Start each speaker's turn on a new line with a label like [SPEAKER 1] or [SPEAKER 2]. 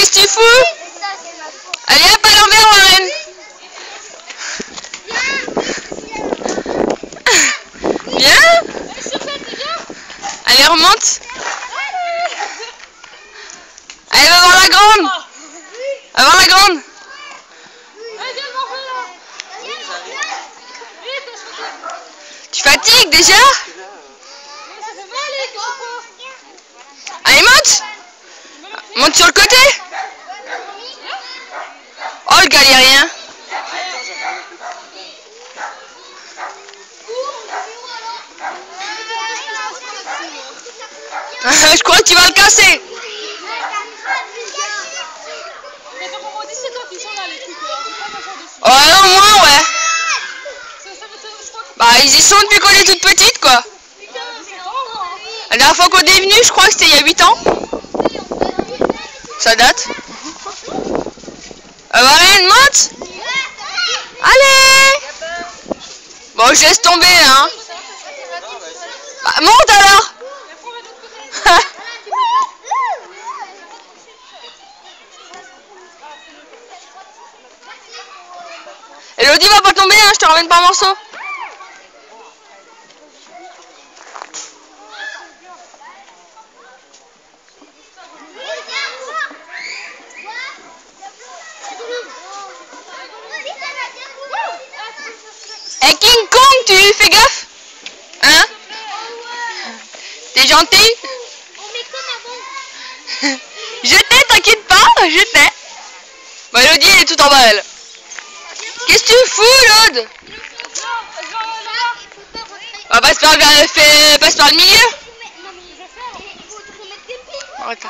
[SPEAKER 1] qu'est-ce que tu fous? Allez hop, à l'envers, Warren. Viens. Allez, remonte. Allez, va voir la grande. Va voir la grande. Tu fatigues déjà? Allez, monte. Monte sur le côté. Oh, le galérien. Je crois que tu vas le casser. Oh non, moi, ouais. Bah, ils y sont depuis qu'on est toute petite, quoi. La dernière fois qu'on est venu, je crois que c'était il y a 8 ans. Ça date. Warren, monte. Allez. Bon, je laisse tomber, hein. Bah, monte alors. Elodie va pas tomber, hein, je te ramène par morceau. Eh King Kong, tu fais gaffe? Hein? T'es gentil? Je t'ai, t'inquiète pas, je t'ai. Bah Elodie elle est tout en bas elle. Qu'est-ce que tu fous Lode? Ah, passe par le milieu. Attends.